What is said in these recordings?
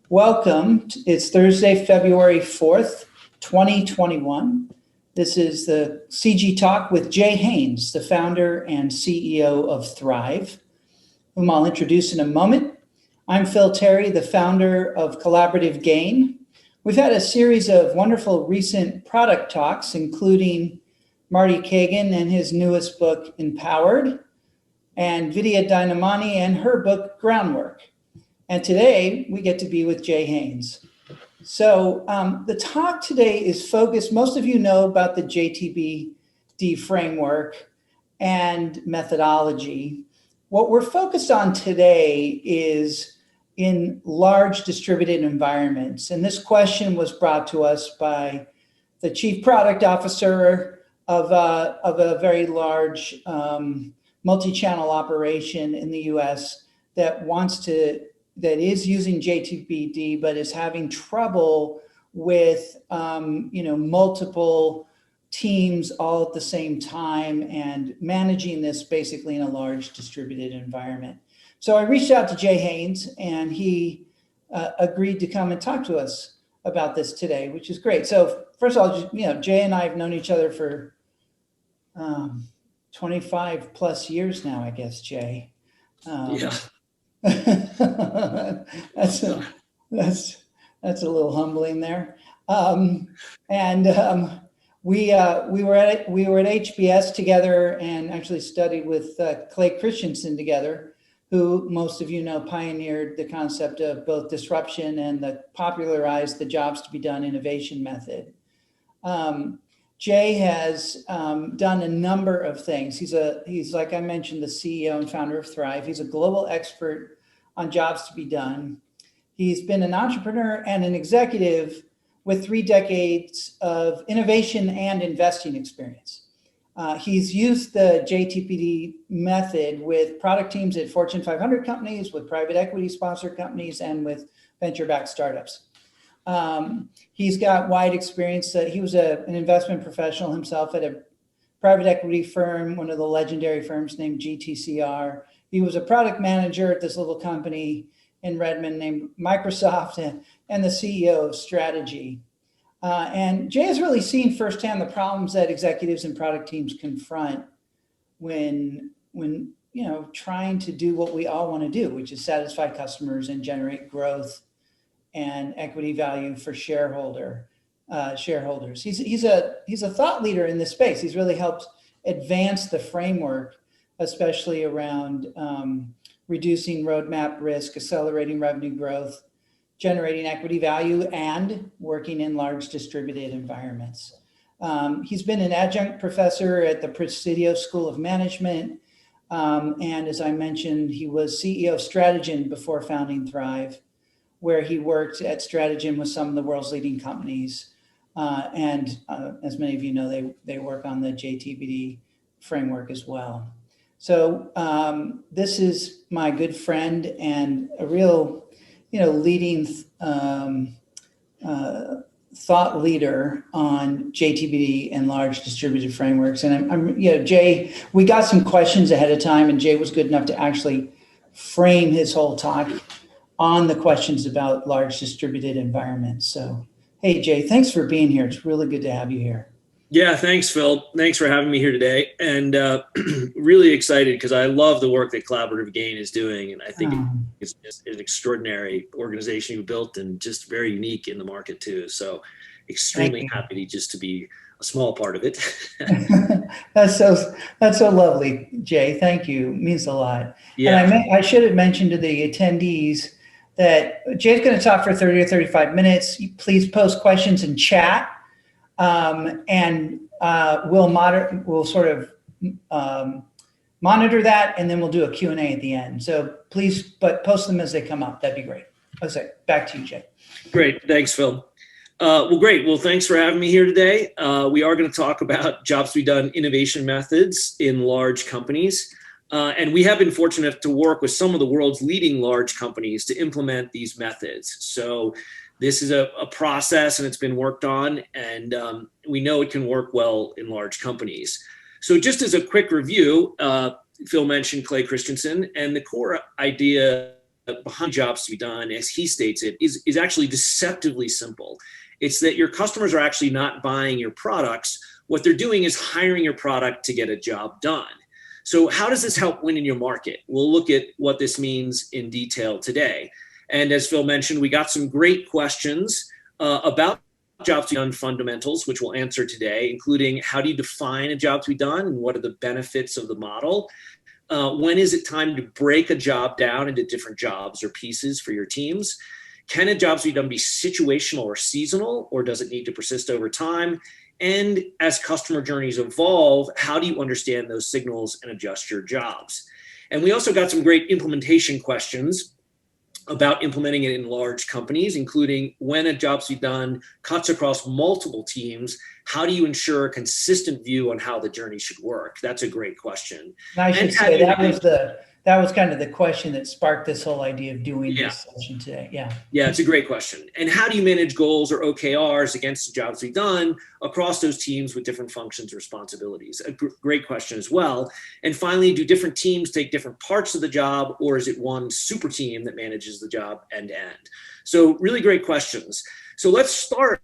Welcome. It's Thursday, February 4th, 2021. This is the CG Talk with Jay Haynes, the founder and CEO of Thrv, whom I'll introduce in a moment. I'm Phil Terry, the founder of Collaborative Gain. We've had a series of wonderful recent product talks, including Marty Kagan and his newest book, Empowered, and Vidya Dynamani and her book, Groundwork. And today we get to be with Jay Haynes. So the talk today is focused, most of you know about the JTBD framework and methodology. What we're focused on today is in large distributed environments. And this question was brought to us by the chief product officer of a very large multi-channel operation in the US that is using JTPD, but is having trouble with multiple teams all at the same time and managing this basically in a large distributed environment. So I reached out to Jay Haynes, and he agreed to come and talk to us about this today, which is great. So first of all, Jay and I have known each other for 25 plus years now, I guess, Jay. Yeah. That's a little humbling there. We were at HBS together and actually studied with Clay Christensen together, who most of you know pioneered the concept of both disruption and popularized the jobs to be done innovation method. Jay has done a number of things. He's like I mentioned, the CEO and founder of Thrv. He's a global expert on jobs to be done. He's been an entrepreneur and an executive with 3 decades of innovation and investing experience. He's used the JTPD method with product teams at Fortune 500 companies, with private equity sponsored companies, and with venture-backed startups. He's got wide experience. He was an investment professional himself at a private equity firm, one of the legendary firms named GTCR. He was a product manager at this little company in Redmond named Microsoft, and the CEO of Strategy. And Jay has really seen firsthand the problems that executives and product teams confront when trying to do what we all want to do, which is satisfy customers and generate growth and equity value for shareholders. He's a thought leader in this space. He's really helped advance the framework, especially around reducing roadmap risk, accelerating revenue growth, generating equity value, and working in large distributed environments. He's been an adjunct professor at the Presidio School of Management. And as I mentioned, he was CEO of Strategy before founding Thrv, where he worked at Strategy with some of the world's leading companies. And as many of you know, they work on the JTBD framework as well. So this is my good friend and a real, leading thought leader on JTBD and large distributed frameworks. And I'm Jay, we got some questions ahead of time, and Jay was good enough to actually frame his whole talk on the questions about large distributed environments. So, hey, Jay, thanks for being here. It's really good to have you here. Yeah, thanks, Phil. Thanks for having me here today. And really excited because I love the work that Collaborative Gain is doing. And I think it's an extraordinary organization you built and just very unique in the market too. So extremely happy to be a small part of it. That's so lovely, Jay. Thank you. It means a lot. Yeah. And I should have mentioned to the attendees that Jay's going to talk for 30 or 35 minutes. Please post questions in chat. And we'll sort of monitor that, and then we'll do a Q&A at the end. So please, but post them as they come up. That'd be great. Okay, back to you, Jay. Great. Thanks, Phil. Well, great. Well, thanks for having me here today. We are going to talk about jobs to be done innovation methods in large companies. And we have been fortunate to work with some of the world's leading large companies to implement these methods. So this is a process, and it's been worked on, and we know it can work well in large companies. So just as a quick review, Phil mentioned Clay Christensen, and the core idea behind jobs to be done, as he states it, is actually deceptively simple. It's that your customers are actually not buying your products. What they're doing is hiring your product to get a job done. So how does this help win in your market? We'll look at what this means in detail today. And as Phil mentioned, we got some great questions about jobs to be done fundamentals, which we'll answer today, including how do you define a job to be done and what are the benefits of the model? When is it time to break a job down into different jobs or pieces for your teams? Can a job to be done be situational or seasonal, or does it need to persist over time? And as customer journeys evolve, how do you understand those signals and adjust your jobs? And we also got some great implementation questions about implementing it in large companies, including when a job to be done cuts across multiple teams, how do you ensure a consistent view on how the journey should work? That's a great question. And I should say that was kind of the question that sparked this whole idea of doing this session today. Yeah, it's a great question. And how do you manage goals or OKRs against the jobs to be done across those teams with different functions and responsibilities? A great question as well. And finally, do different teams take different parts of the job, or is it one super team that manages the job end to end? So really great questions. So let's start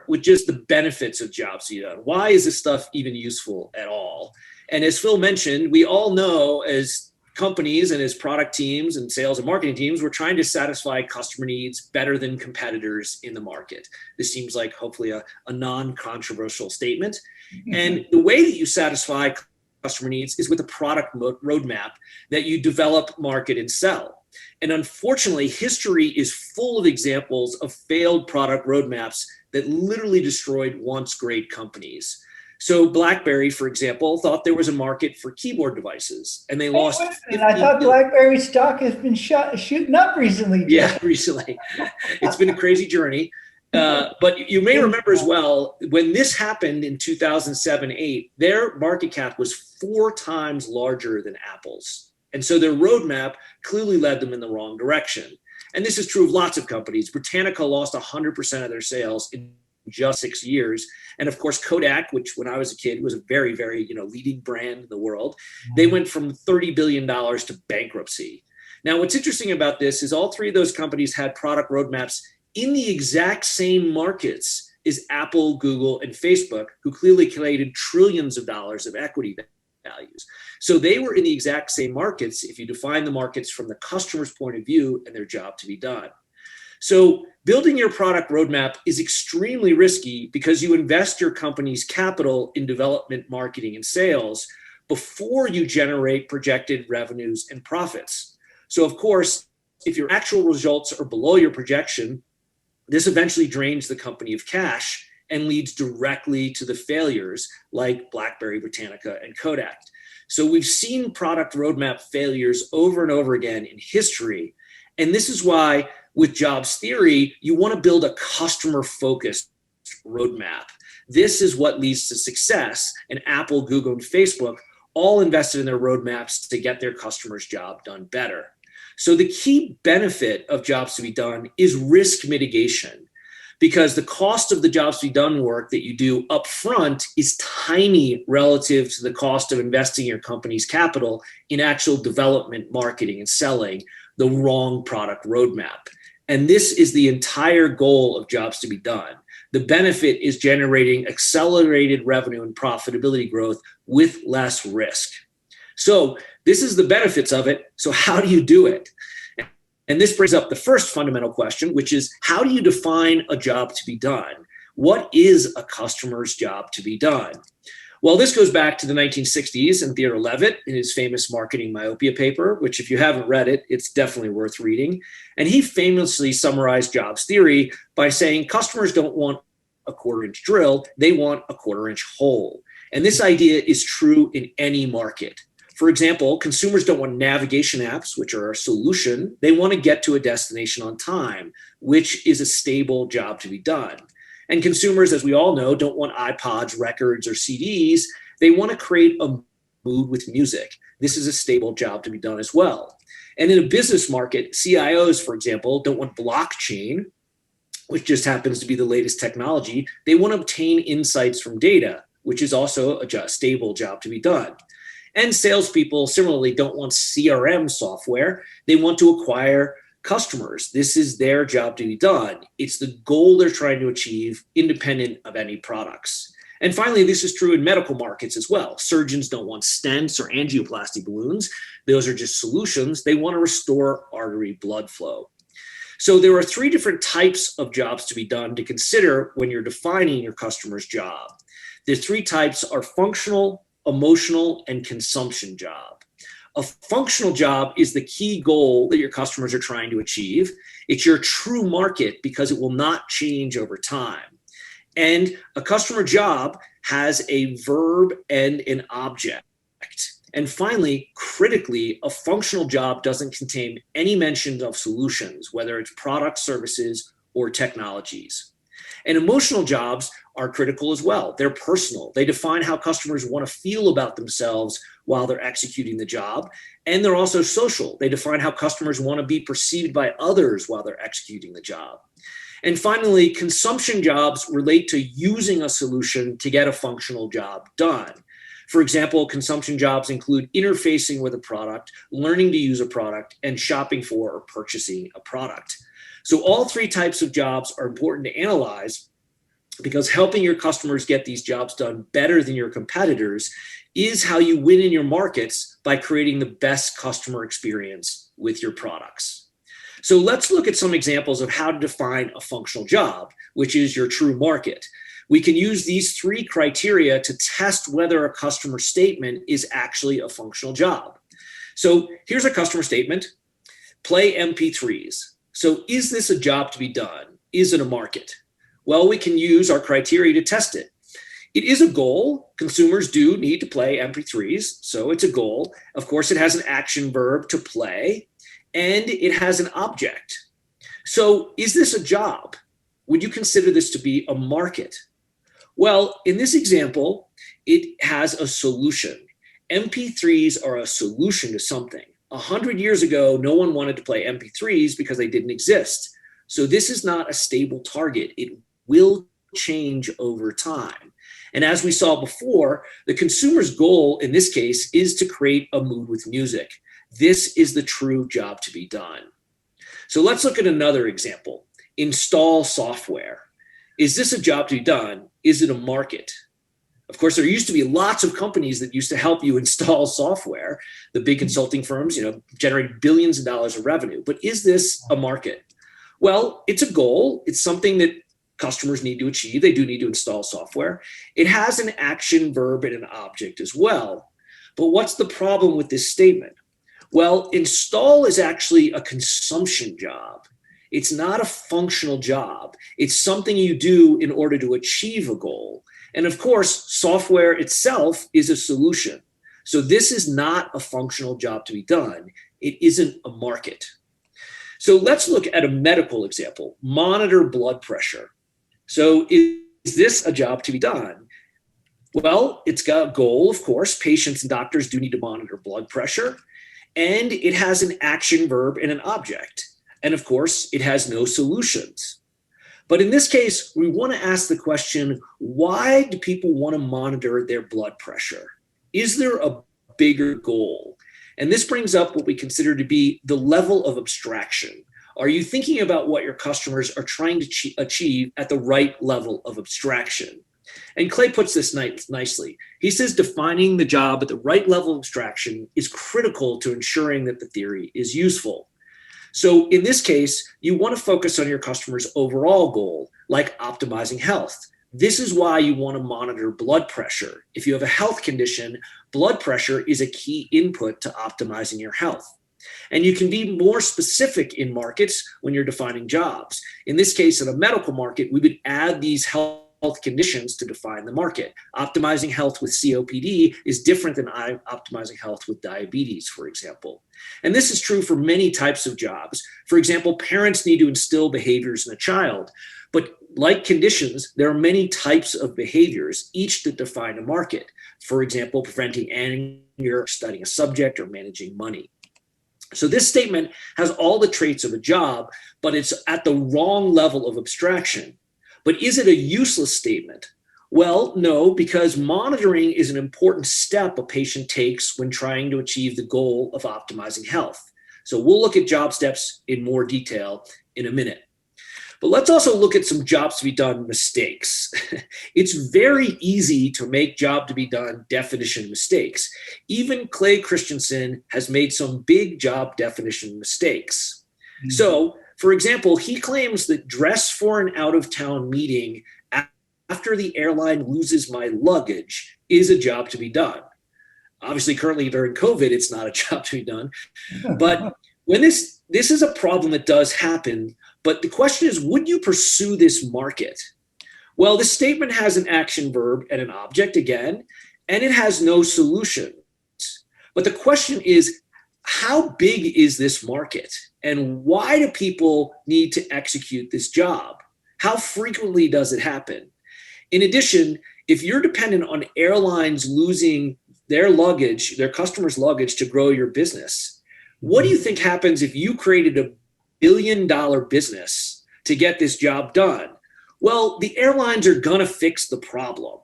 with just the benefits of jobs to be done. Why is this stuff even useful at all? And as Phil mentioned, we all know as companies and as product teams and sales and marketing teams, we're trying to satisfy customer needs better than competitors in the market. This seems like hopefully a non-controversial statement. And the way that you satisfy customer needs is with a product roadmap that you develop, market, and sell. And unfortunately, history is full of examples of failed product roadmaps that literally destroyed once great companies. So BlackBerry, for example, thought there was a market for keyboard devices, and they lost. And I thought BlackBerry stock has been shooting up recently. Yeah, recently. It's been a crazy journey. But you may remember as well, when this happened in 2007-8, their market cap was 4 times larger than Apple's. And so their roadmap clearly led them in the wrong direction. And this is true of lots of companies. Britannica lost 100% of their sales in just 6 years. And of course, Kodak, which when I was a kid was a very, very leading brand in the world, they went from $30 billion to bankruptcy. Now, what's interesting about this is all 3 of those companies had product roadmaps in the exact same markets as Apple, Google, and Facebook, who clearly created trillions of dollars of equity values. So they were in the exact same markets if you define the markets from the customer's point of view and their job to be done. So building your product roadmap is extremely risky because you invest your company's capital in development, marketing, and sales before you generate projected revenues and profits. So of course, if your actual results are below your projection, this eventually drains the company of cash and leads directly to the failures like BlackBerry, Britannica, and Kodak. So we've seen product roadmap failures over and over again in history. And this is why with jobs theory, you want to build a customer-focused roadmap. This is what leads to success. And Apple, Google, and Facebook all invested in their roadmaps to get their customers' job done better. So the key benefit of jobs to be done is risk mitigation, because the cost of the jobs to be done work that you do up front is tiny relative to the cost of investing your company's capital in actual development, marketing, and selling the wrong product roadmap. And this is the entire goal of jobs to be done. The benefit is generating accelerated revenue and profitability growth with less risk. So this is the benefits of it. So how do you do it? And this brings up the first fundamental question, which is how do you define a job to be done? What is a customer's job to be done? Well, this goes back to the 1960s and Theodore Levitt in his famous Marketing Myopia paper, which if you haven't read it, it's definitely worth reading. And he famously summarized jobs theory by saying customers don't want a quarter-inch drill, they want a quarter-inch hole. And this idea is true in any market. For example, consumers don't want navigation apps, which are a solution. They want to get to a destination on time, which is a stable job to be done. And consumers, as we all know, don't want iPods, records, or CDs. They want to create a mood with music. This is a stable job to be done as well. And in a business market, CIOs, for example, don't want blockchain, which just happens to be the latest technology. They want to obtain insights from data, which is also a stable job to be done. And salespeople similarly don't want CRM software. They want to acquire customers. This is their job to be done. It's the goal they're trying to achieve independent of any products. And finally, this is true in medical markets as well. Surgeons don't want stents or angioplasty balloons. Those are just solutions. They want to restore artery blood flow. So there are three different types of jobs to be done to consider when you're defining your customer's job. The three types are functional, emotional, and consumption job. A functional job is the key goal that your customers are trying to achieve. It's your true market because it will not change over time. And a customer job has a verb and an object. And finally, critically, a functional job doesn't contain any mention of solutions, whether it's products, services, or technologies. And emotional jobs are critical as well. They're personal. They define how customers want to feel about themselves while they're executing the job. And they're also social. They define how customers want to be perceived by others while they're executing the job. And finally, consumption jobs relate to using a solution to get a functional job done. For example, consumption jobs include interfacing with a product, learning to use a product, and shopping for or purchasing a product. So all three types of jobs are important to analyze because helping your customers get these jobs done better than your competitors is how you win in your markets by creating the best customer experience with your products. So let's look at some examples of how to define a functional job, which is your true market. We can use these three criteria to test whether a customer statement is actually a functional job. So here's a customer statement: play MP3s. So is this a job to be done? Is it a market? Well, we can use our criteria to test it. It is a goal. Consumers do need to play MP3s, so it's a goal. Of course, it has an action verb, to play, and it has an object. So is this a job? Would you consider this to be a market? Well, in this example, it has a solution. MP3s are a solution to something. 100 years ago, no one wanted to play MP3s because they didn't exist. So this is not a stable target. It will change over time. And as we saw before, the consumer's goal in this case is to create a mood with music. This is the true job to be done. So let's look at another example. Install software. Is this a job to be done? Is it a market? Of course, there used to be lots of companies that used to help you install software. The big consulting firms, generate billions of dollars of revenue. But is this a market? Well, it's a goal. It's something that customers need to achieve. They do need to install software. It has an action verb and an object as well. But what's the problem with this statement? Well, install is actually a consumption job. It's not a functional job. It's something you do in order to achieve a goal. And of course, software itself is a solution. So this is not a functional job to be done. It isn't a market. So let's look at a medical example. Monitor blood pressure. So is this a job to be done? Well, it's got a goal, of course. Patients and doctors do need to monitor blood pressure. And it has an action verb and an object. And of course, it has no solutions. But in this case, we want to ask the question, why do people want to monitor their blood pressure? Is there a bigger goal? And this brings up what we consider to be the level of abstraction. Are you thinking about what your customers are trying to achieve at the right level of abstraction? And Clay puts this nicely. He says defining the job at the right level of abstraction is critical to ensuring that the theory is useful. So in this case, you want to focus on your customer's overall goal, like optimizing health. This is why you want to monitor blood pressure. If you have a health condition, blood pressure is a key input to optimizing your health. And you can be more specific in markets when you're defining jobs. In this case, in a medical market, we would add these health conditions to define the market. Optimizing health with COPD is different than optimizing health with diabetes, for example. And this is true for many types of jobs. For example, parents need to instill behaviors in a child. But like conditions, there are many types of behaviors, each that define a market. For example, preventing anger, studying a subject, or managing money. So this statement has all the traits of a job, but it's at the wrong level of abstraction. But is it a useless statement? Well, no, because monitoring is an important step a patient takes when trying to achieve the goal of optimizing health. So we'll look at job steps in more detail in a minute. But let's also look at some jobs to be done mistakes. It's very easy to make job to be done definition mistakes. Even Clay Christensen has made some big job definition mistakes. Mm-hmm. So, for example, he claims that dress for an out-of-town meeting after the airline loses my luggage is a job to be done. Obviously, currently during COVID, it's not a job to be done. But when this is a problem that does happen, but the question is, would you pursue this market? Well, this statement has an action verb and an object again, and it has no solutions. But the question is, how big is this market? And why do people need to execute this job? How frequently does it happen? In addition, if you're dependent on airlines losing their luggage, their customers' luggage to grow your business, what do you think happens if you created a billion-dollar business to get this job done? Well, the airlines are gonna fix the problem.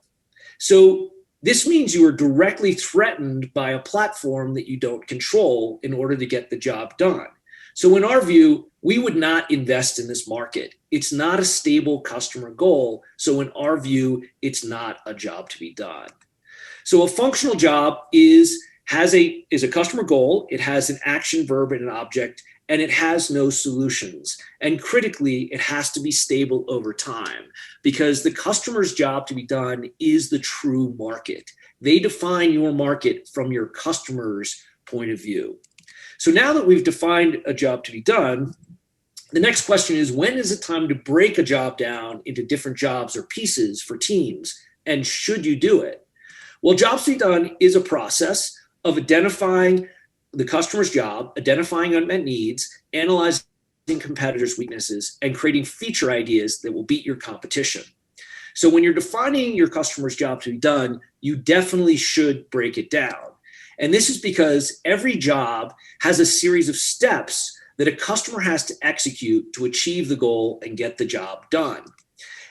So this means you are directly threatened by a platform that you don't control in order to get the job done. So in our view, we would not invest in this market. It's not a stable customer goal. So in our view, it's not a job to be done. So a functional job is a customer goal. It has an action verb and an object, and it has no solutions. And critically, it has to be stable over time because the customer's job to be done is the true market. They define your market from your customer's point of view. So now that we've defined a job to be done, the next question is, when is it time to break a job down into different jobs or pieces for teams? And should you do it? Well, jobs to be done is a process of identifying the customer's job, identifying unmet needs, analyzing competitors' weaknesses, and creating feature ideas that will beat your competition. So when you're defining your customer's job to be done, you definitely should break it down. And this is because every job has a series of steps that a customer has to execute to achieve the goal and get the job done.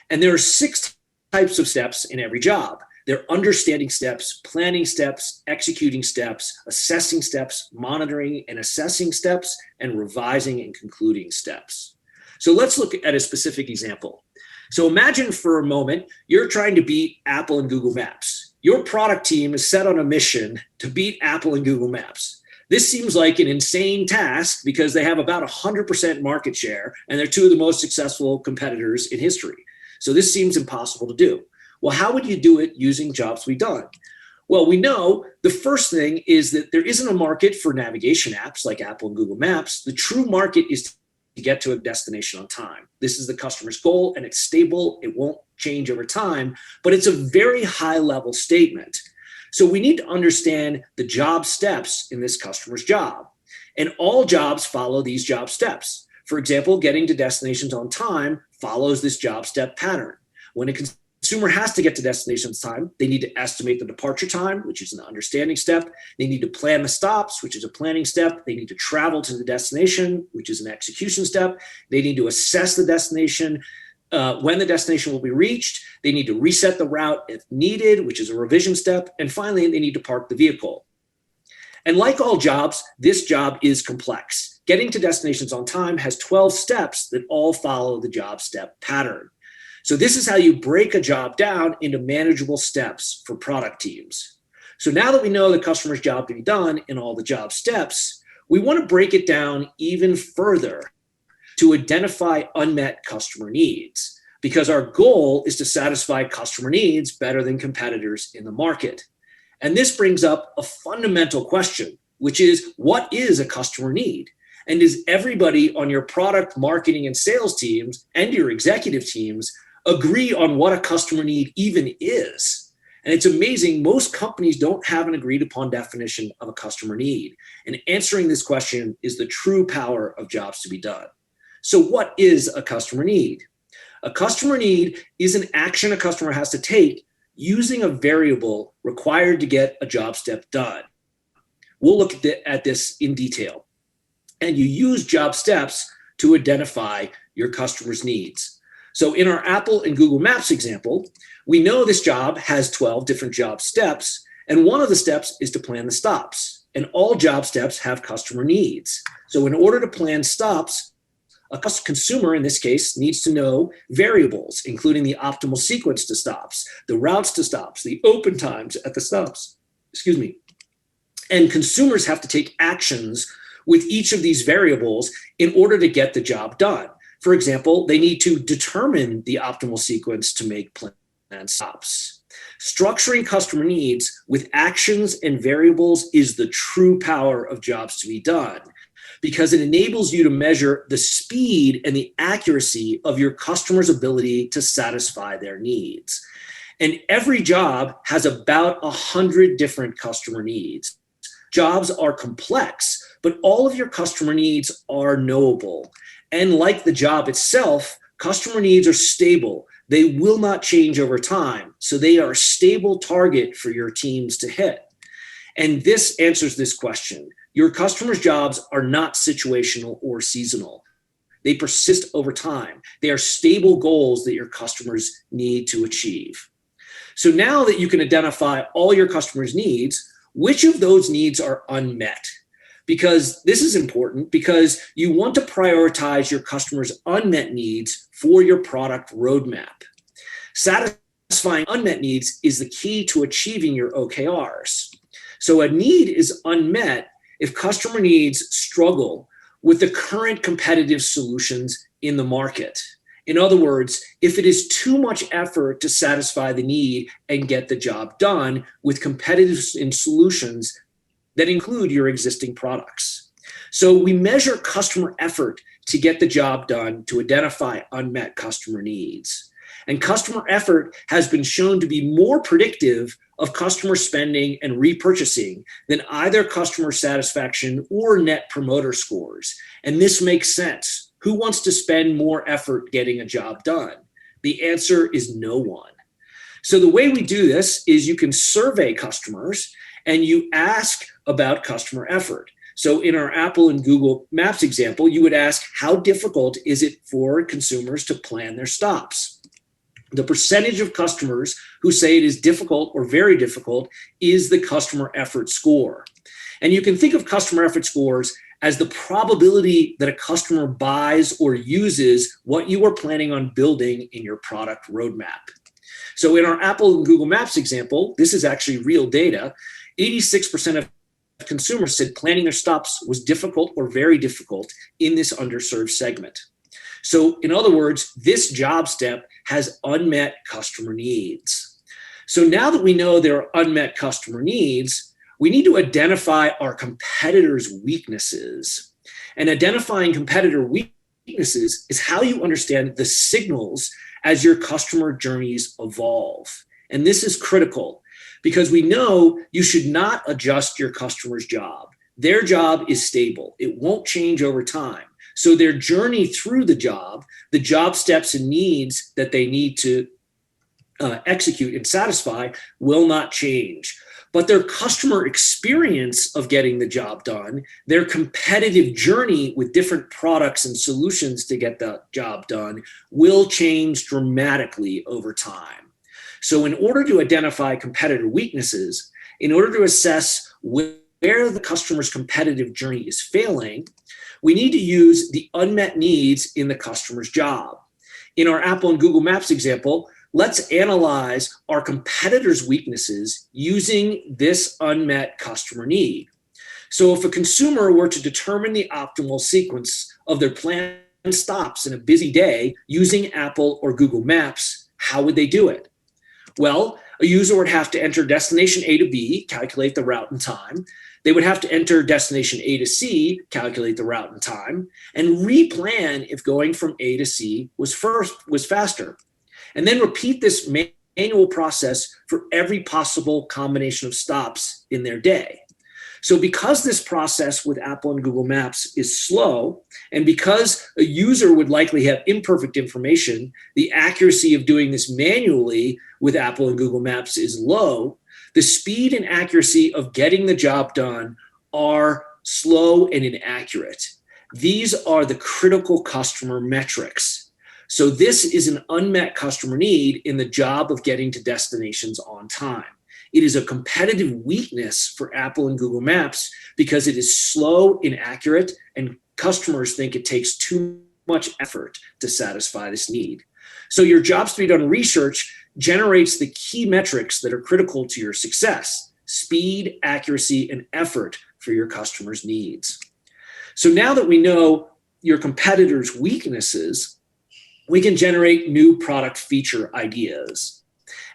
And there are 6 types of steps in every job. They're understanding steps, planning steps, executing steps, assessing steps, monitoring and assessing steps, and revising and concluding steps. So let's look at a specific example. So imagine for a moment, you're trying to beat Apple and Google Maps. Your product team is set on a mission to beat Apple and Google Maps. This seems like an insane task because they have about 100% market share and they're 2 of the most successful competitors in history. So this seems impossible to do. Well, how would you do it using jobs to be done? Well, we know the first thing is that there isn't a market for navigation apps like Apple and Google Maps. The true market is to get to a destination on time. This is the customer's goal and it's stable. It won't change over time, but it's a very high level statement. So we need to understand the job steps in this customer's job. And all jobs follow these job steps. For example, getting to destinations on time follows this job step pattern. When a consumer has to get to destinations on time, they need to estimate the departure time, which is an understanding step. They need to plan the stops, which is a planning step. They need to travel to the destination, which is an execution step. They need to assess the destination, when the destination will be reached. They need to reset the route if needed, which is a revision step. And finally, they need to park the vehicle. And like all jobs, this job is complex. Getting to destinations on time has 12 steps that all follow the job step pattern. So this is how you break a job down into manageable steps for product teams. So now that we know the customer's job to be done in all the job steps, we want to break it down even further to identify unmet customer needs, because our goal is to satisfy customer needs better than competitors in the market. And this brings up a fundamental question, which is, what is a customer need? And does everybody on your product, marketing, and sales teams and your executive teams agree on what a customer need even is? And it's amazing, most companies don't have an agreed upon definition of a customer need. And answering this question is the true power of jobs to be done. So what is a customer need? A customer need is an action a customer has to take using a variable required to get a job step done. We'll look at this in detail. And you use job steps to identify your customer's needs. So in our Apple and Google Maps example, we know this job has 12 different job steps, and one of the steps is to plan the stops. And all job steps have customer needs. So in order to plan stops, a consumer, in this case, needs to know variables, including the optimal sequence to stops, the routes to stops, the open times at the stops, And consumers have to take actions with each of these variables in order to get the job done. For example, they need to determine the optimal sequence to make planned stops. Structuring customer needs with actions and variables is the true power of jobs to be done, because it enables you to measure the speed and the accuracy of your customer's ability to satisfy their needs. And every job has about 100 different customer needs. Jobs are complex, but all of your customer needs are knowable. And like the job itself, customer needs are stable. They will not change over time. So they are a stable target for your teams to hit. And this answers this question. Your customers' jobs are not situational or seasonal. They persist over time. They are stable goals that your customers need to achieve. So now that you can identify all your customers' needs, which of those needs are unmet? Because this is important, because you want to prioritize your customers' unmet needs for your product roadmap. Satisfying unmet needs is the key to achieving your OKRs. So a need is unmet if customer needs struggle with the current competitive solutions in the market. In other words, if it is too much effort to satisfy the need and get the job done with competitive solutions that include your existing products. So we measure customer effort to get the job done to identify unmet customer needs. And customer effort has been shown to be more predictive of customer spending and repurchasing than either customer satisfaction or net promoter scores. And this makes sense. Who wants to spend more effort getting a job done? The answer is no one. So the way we do this is you can survey customers and you ask about customer effort. So in our Apple and Google Maps example, you would ask, how difficult is it for consumers to plan their stops? The percentage of customers who say it is difficult or very difficult is the customer effort score. And you can think of customer effort scores as the probability that a customer buys or uses what you are planning on building in your product roadmap. So in our Apple and Google Maps example, this is actually real data. 86% of consumers said planning their stops was difficult or very difficult in this underserved segment. So in other words, this job step has unmet customer needs. So now that we know there are unmet customer needs, we need to identify our competitors' weaknesses. And identifying competitor weaknesses is how you understand the signals as your customer journeys evolve. And this is critical because we know you should not adjust your customer's job. Their job is stable. It won't change over time. So their journey through the job steps and needs that they need to execute and satisfy will not change. But their customer experience of getting the job done, their competitive journey with different products and solutions to get the job done will change dramatically over time. So in order to identify competitor weaknesses, in order to assess where the customer's competitive journey is failing, we need to use the unmet needs in the customer's job. In our Apple and Google Maps example, let's analyze our competitors' weaknesses using this unmet customer need. So if a consumer were to determine the optimal sequence of their planned stops in a busy day using Apple or Google Maps, how would they do it? Well, a user would have to enter destination A to B, calculate the route and time. They would have to enter destination A to C, calculate the route and time, and replan if going from A to C was faster. And then repeat this manual process for every possible combination of stops in their day. So because this process with Apple and Google Maps is slow, and because a user would likely have imperfect information, the accuracy of doing this manually with Apple and Google Maps is low, the speed and accuracy of getting the job done are slow and inaccurate. These are the critical customer metrics. So this is an unmet customer need in the job of getting to destinations on time. It is a competitive weakness for Apple and Google Maps because it is slow, inaccurate, and customers think it takes too much effort to satisfy this need. So your jobs to be done research generates the key metrics that are critical to your success: speed, accuracy, and effort for your customers' needs. So now that we know your competitors' weaknesses, we can generate new product feature ideas.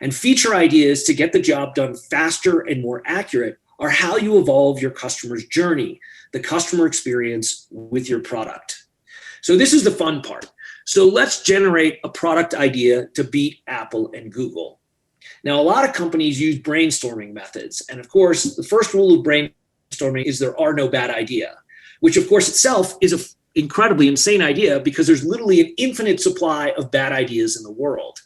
And feature ideas to get the job done faster and more accurate are how you evolve your customer's journey, the customer experience with your product. So this is the fun part. So let's generate a product idea to beat Apple and Google. Now, a lot of companies use brainstorming methods. And of course, the first rule of brainstorming is there are no bad idea, which of course itself is an incredibly insane idea because there's literally an infinite supply of bad ideas in the world.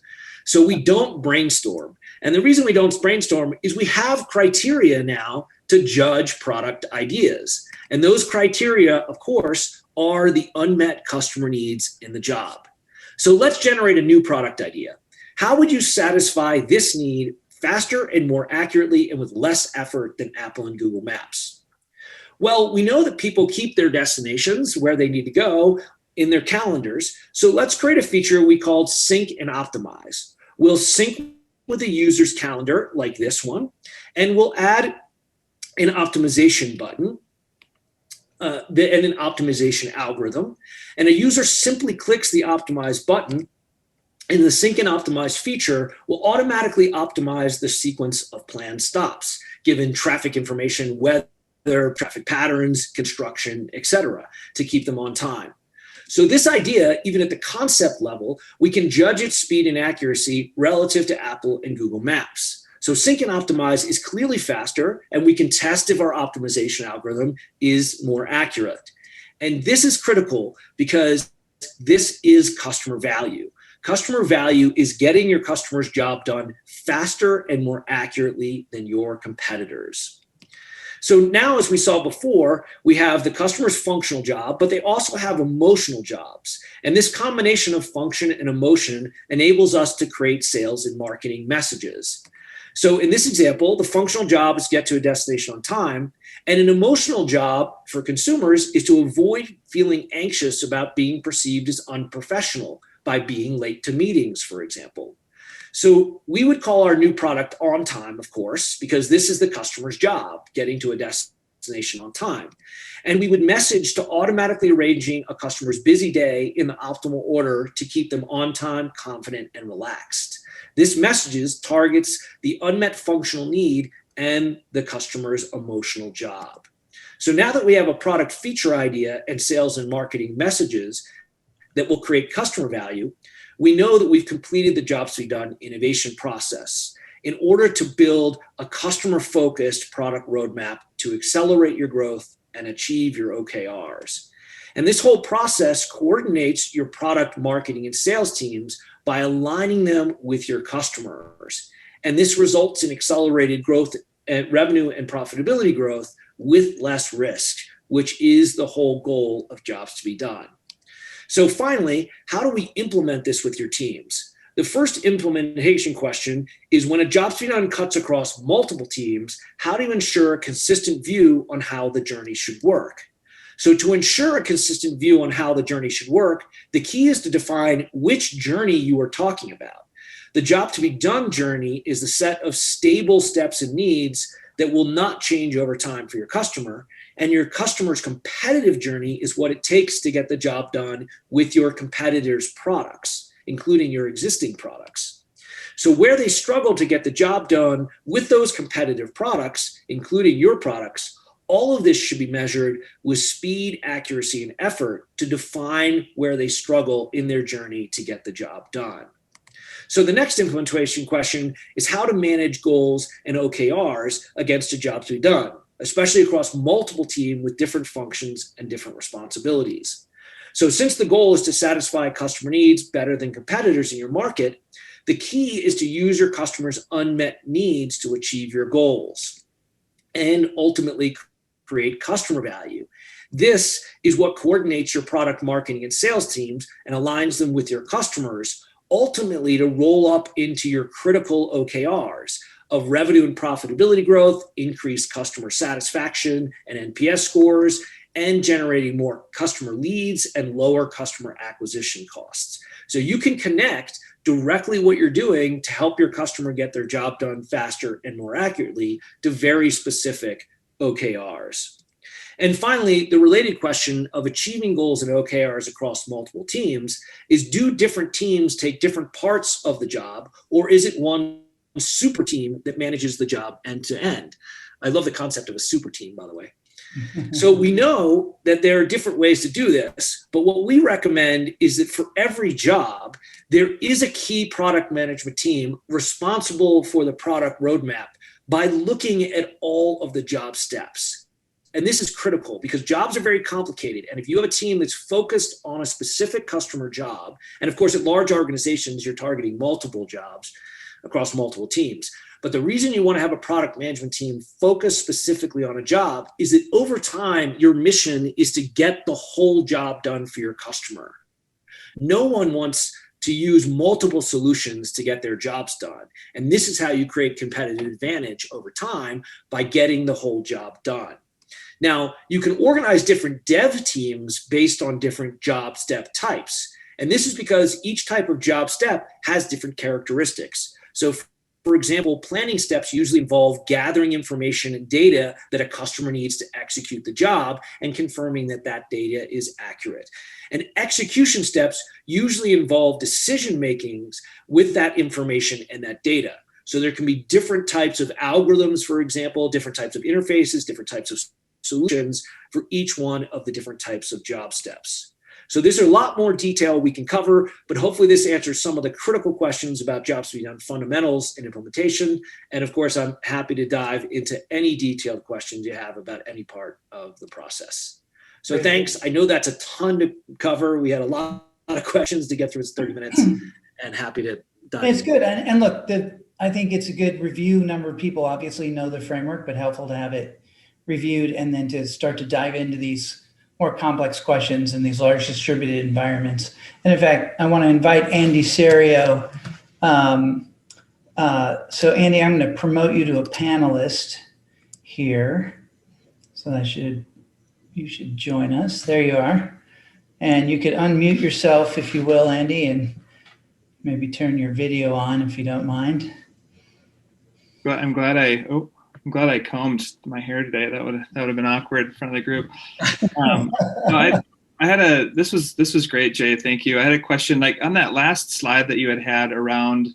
So we don't brainstorm. And the reason we don't brainstorm is we have criteria now to judge product ideas. And those criteria, of course, are the unmet customer needs in the job. So let's generate a new product idea. How would you satisfy this need faster and more accurately and with less effort than Apple and Google Maps? Well, we know that people keep their destinations where they need to go in their calendars. So let's create a feature we called Sync and Optimize. We'll sync with a user's calendar like this one, and we'll add an optimization button and an optimization algorithm. And a user simply clicks the optimize button, and the Sync and Optimize feature will automatically optimize the sequence of planned stops, given traffic information, weather, traffic patterns, construction, etc., to keep them on time. So this idea, even at the concept level, we can judge its speed and accuracy relative to Apple and Google Maps. So Sync and Optimize is clearly faster, and we can test if our optimization algorithm is more accurate. And this is critical because this is customer value. Customer value is getting your customer's job done faster and more accurately than your competitors. So now, as we saw before, we have the customer's functional job, but they also have emotional jobs. And this combination of function and emotion enables us to create sales and marketing messages. So in this example, the functional job is get to a destination on time, and an emotional job for consumers is to avoid feeling anxious about being perceived as unprofessional by being late to meetings, for example. So we would call our new product On Time, of course, because this is the customer's job, getting to a destination on time. And we would message to automatically arranging a customer's busy day in the optimal order to keep them on time, confident, and relaxed. This messages targets the unmet functional need and the customer's emotional job. So now that we have a product feature idea and sales and marketing messages that will create customer value, we know that we've completed the jobs to be done innovation process in order to build a customer-focused product roadmap to accelerate your growth and achieve your OKRs. And this whole process coordinates your product marketing and sales teams by aligning them with your customers. And this results in accelerated growth and revenue and profitability growth with less risk, which is the whole goal of jobs to be done. So finally, how do we implement this with your teams? The first implementation question is, when a job to be done cuts across multiple teams, how do you ensure a consistent view on how the journey should work? So to ensure a consistent view on how the journey should work, the key is to define which journey you are talking about. The job to be done journey is the set of stable steps and needs that will not change over time for your customer. And your customer's competitive journey is what it takes to get the job done with your competitors' products, including your existing products. So where they struggle to get the job done with those competitive products, including your products, all of this should be measured with speed, accuracy, and effort to define where they struggle in their journey to get the job done. So the next implementation question is how to manage goals and OKRs against a job to be done, especially across multiple teams with different functions and different responsibilities. So since the goal is to satisfy customer needs better than competitors in your market, the key is to use your customers' unmet needs to achieve your goals and ultimately create customer value. This is what coordinates your product marketing and sales teams and aligns them with your customers, ultimately to roll up into your critical OKRs of revenue and profitability growth, increased customer satisfaction and NPS scores, and generating more customer leads and lower customer acquisition costs. So you can connect directly what you're doing to help your customer get their job done faster and more accurately to very specific OKRs. And finally, the related question of achieving goals and OKRs across multiple teams is, do different teams take different parts of the job, or is it one super team that manages the job end to end? I love the concept of a super team, by the way. So we know that there are different ways to do this, but what we recommend is that for every job, there is a key product management team responsible for the product roadmap by looking at all of the job steps. And this is critical because jobs are very complicated. And if you have a team that's focused on a specific customer job, and of course, at large organizations, you're targeting multiple jobs across multiple teams. But the reason you want to have a product management team focus specifically on a job is that over time, your mission is to get the whole job done for your customer. No one wants to use multiple solutions to get their jobs done. And this is how you create competitive advantage over time, by getting the whole job done. Now, you can organize different dev teams based on different job step types. And this is because each type of job step has different characteristics. So for example, planning steps usually involve gathering information and data that a customer needs to execute the job and confirming that that data is accurate. And execution steps usually involve decision makings with that information and that data. So there can be different types of algorithms, for example, different types of interfaces, different types of solutions for each one of the different types of job steps. So there's a lot more detail we can cover, but hopefully this answers some of the critical questions about jobs to be done fundamentals and implementation. And of course, I'm happy to dive into any detailed questions you have about any part of the process. So thanks. I know that's a ton to cover. We had a lot of questions to get through. It's 30 minutes, and happy to dive in. It's good. And look, I think it's a good review. Number of people obviously know the framework, but helpful to have it reviewed and then to start to dive into these more complex questions in these large distributed environments. And in fact, I want to invite Andy Serio. So Andy, I'm going to promote you to a panelist here. So you should join us. There you are. And you could unmute yourself, if you will, Andy, and maybe turn your video on if you don't mind. I'm glad I combed my hair today. That would have been awkward in front of the group. This was great, Jay. Thank you. I had a question, like on that last slide that you had around,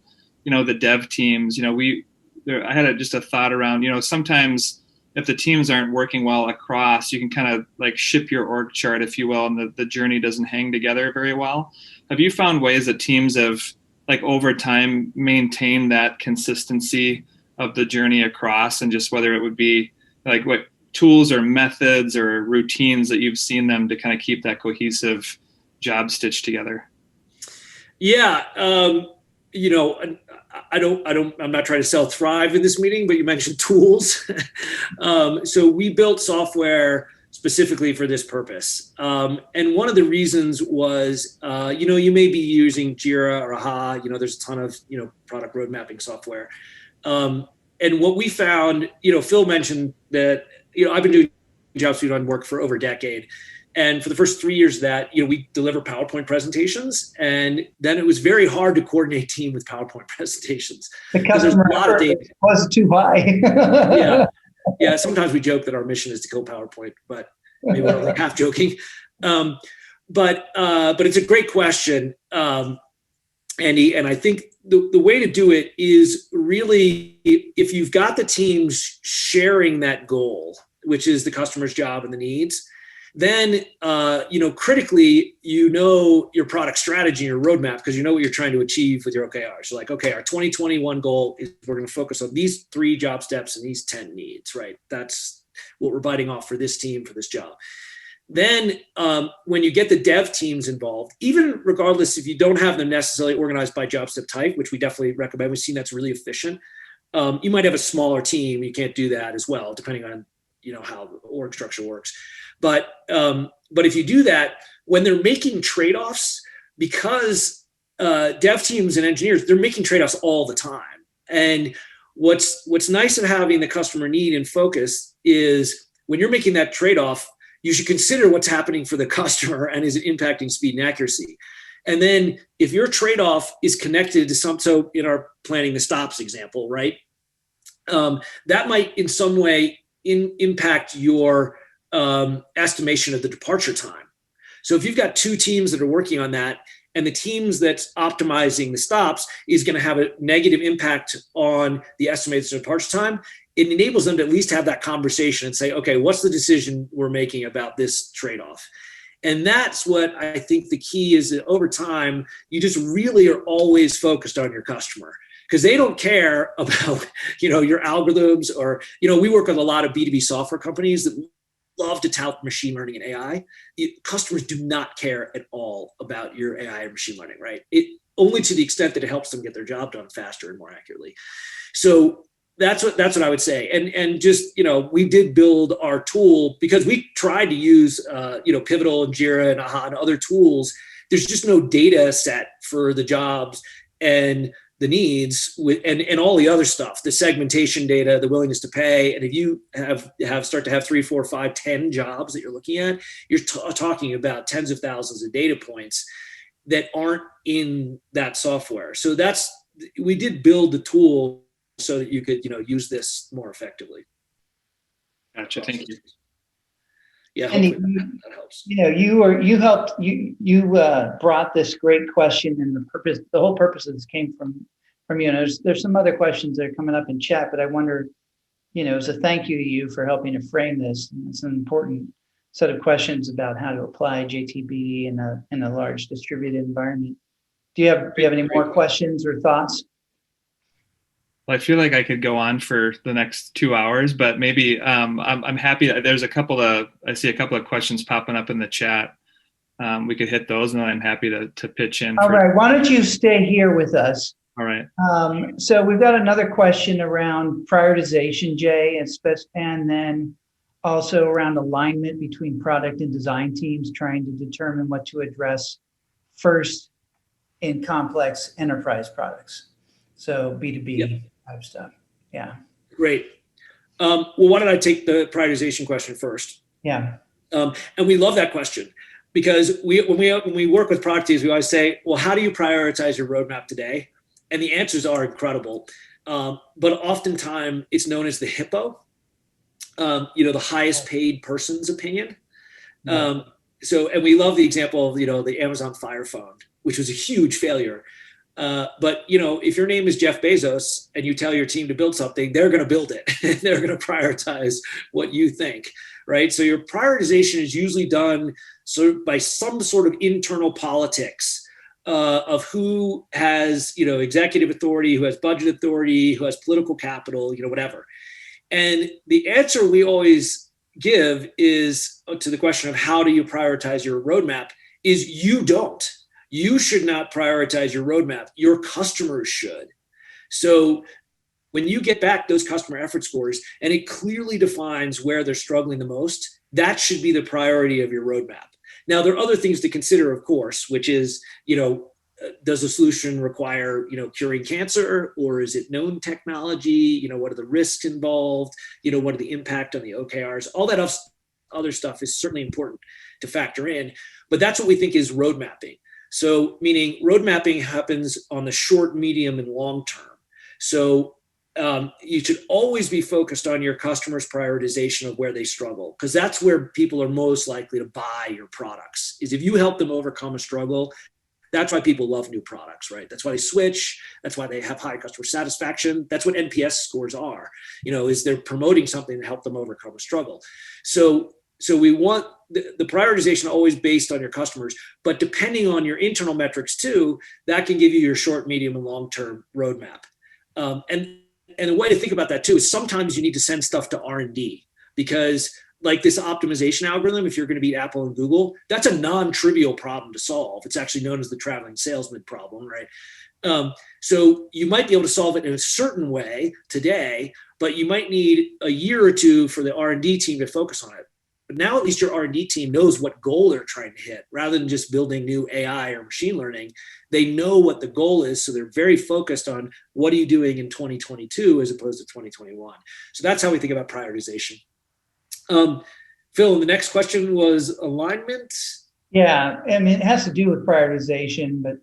the dev teams. I had just a thought around, sometimes if the teams aren't working well across, you can kind of like ship your org chart, if you will, and the journey doesn't hang together very well. Have you found ways that teams have, like over time, maintained that consistency of the journey across, and just whether it would be like what tools or methods or routines that you've seen them to kind of keep that cohesive job stitched together? Yeah. I'm not trying to sell Thrv in this meeting, but you mentioned tools. So we built software specifically for this purpose. And one of the reasons was, you may be using Jira or AHA, there's a ton of, product road mapping software. And what we found, Phil mentioned that, I've been doing jobs to be done work for over a decade. And for the first 3 years of that, we deliver PowerPoint presentations. And then it was very hard to coordinate team with PowerPoint presentations. The customer was too high. Yeah. Sometimes we joke that our mission is to kill PowerPoint, but maybe we're only half joking. But it's a great question, Andy. And I think the way to do it is really, if you've got the teams sharing that goal, which is the customer's job and the needs, then, critically, your product strategy, your roadmap, because you know what you're trying to achieve with your OKRs. So like, okay, our 2021 goal is we're going to focus on these 3 job steps and these 10 needs, right? That's what we're biting off for this team, for this job. Then when you get the dev teams involved, even regardless if you don't have them necessarily organized by job step type, which we definitely recommend, we've seen that's really efficient. You might have a smaller team. You can't do that as well, depending on, how the org structure works. But if you do that, when they're making trade-offs, because dev teams and engineers, they're making trade-offs all the time. And what's nice of having the customer need in focus is when you're making that trade-off, you should consider what's happening for the customer and is it impacting speed and accuracy. And then if your trade-off is connected to so in our planning the stops example, right? That might in some way impact your estimation of the departure time. So if you've got two teams that are working on that, and the teams that's optimizing the stops is going to have a negative impact on the estimated departure time, it enables them to at least have that conversation and say, okay, what's the decision we're making about this trade-off? And that's what I think the key is, that over time, you just really are always focused on your customer, because they don't care about, your algorithms or, we work with a lot of B2B software companies that love to tout machine learning and AI. Customers do not care at all about your AI and machine learning, right? Only to the extent that it helps them get their job done faster and more accurately. So that's what I would say. And just, we did build our tool because we tried to use, Pivotal and Jira and AHA and other tools. There's just no data set for the jobs and the needs and all the other stuff, the segmentation data, the willingness to pay. And if you start to have 3, 4, 5, 10 jobs that you're looking at, you're talking about tens of thousands of data points that aren't in that software. So we did build the tool so that you could, that this more effectively. Gotcha. Thank you. Yeah, hopefully that helps. You brought this great question, and the whole purpose of this came from you. And there's some other questions that are coming up in chat, but I wonder, as a thank you to you for helping to frame this. And it's an important set of questions about how to apply JTBD in a large distributed environment. Do you have any more questions or thoughts? Well, I feel like I could go on for the next 2 hours, but maybe I'm happy that there's I see a couple of questions popping up in the chat. We could hit those, and then I'm happy to pitch in. All right, why don't you stay here with us? All right. So we've got another question around prioritization, Jay, and then also around alignment between product and design teams, trying to determine what to address first in complex enterprise products. So B2B type stuff. Yeah. Great. Well, why don't I take the prioritization question first? Yeah. And we love that question because when we work with product teams, we always say, well, how do you prioritize your roadmap today? And the answers are incredible. But oftentimes it's known as the HIPPO, the highest paid person's opinion. And we love the example of, the Amazon Fire Phone, which was a huge failure. But if your name is Jeff Bezos and you tell your team to build something, they're going to build it. They're going to prioritize what you think, right? So your prioritization is usually done by some sort of internal politics of who has, executive authority, who has budget authority, who has political capital, whatever. And the answer we always give is to the question of how do you prioritize your roadmap is you don't. You should not prioritize your roadmap. Your customers should. So when you get back those customer effort scores and it clearly defines where they're struggling the most, that should be the priority of your roadmap. Now, there are other things to consider, of course, which is, does the solution require, curing cancer, or is it known technology? What are the risks involved? What are the impact on the OKRs? All that other stuff is certainly important to factor in, but that's what we think is road mapping. So meaning road mapping happens on the short, medium, and long term. So you should always be focused on your customers' prioritization of where they struggle, because that's where people are most likely to buy your products, is if you help them overcome a struggle. That's why people love new products, right? That's why they switch. That's why they have high customer satisfaction. That's what NPS scores are, is they're promoting something to help them overcome a struggle. So we want the prioritization always based on your customers, but depending on your internal metrics too, that can give you your short, medium, and long-term roadmap. And the way to think about that too is sometimes you need to send stuff to R&D, because like this optimization algorithm, if you're going to beat Apple and Google, that's a non-trivial problem to solve. It's actually known as the traveling salesman problem, right? So you might be able to solve it in a certain way today, but you might need a year or two for the R&D team to focus on it. But now at least your R&D team knows what goal they're trying to hit. Rather than just building new AI or machine learning, they know what the goal is. So they're very focused on what are you doing in 2022 as opposed to 2021. So that's how we think about prioritization. Phil, the next question was alignment. Yeah, I mean, it has to do with prioritization, but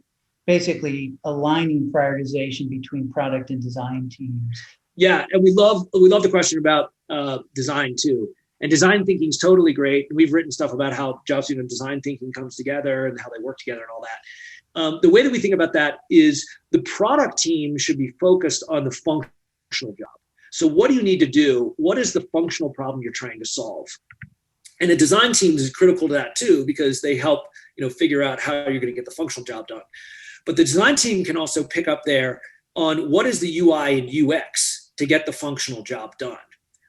basically aligning prioritization between product and design teams. Yeah, and we love the question about design too. And design thinking is totally great. We've written stuff about how job student design thinking comes together and how they work together and all that. The way that we think about that is the product team should be focused on the functional job. So what do you need to do? What is the functional problem you're trying to solve? And the design team is critical to that too, because they help figure out how you're going to get the functional job done. But the design team can also pick up there on what is the UI and UX to get the functional job done,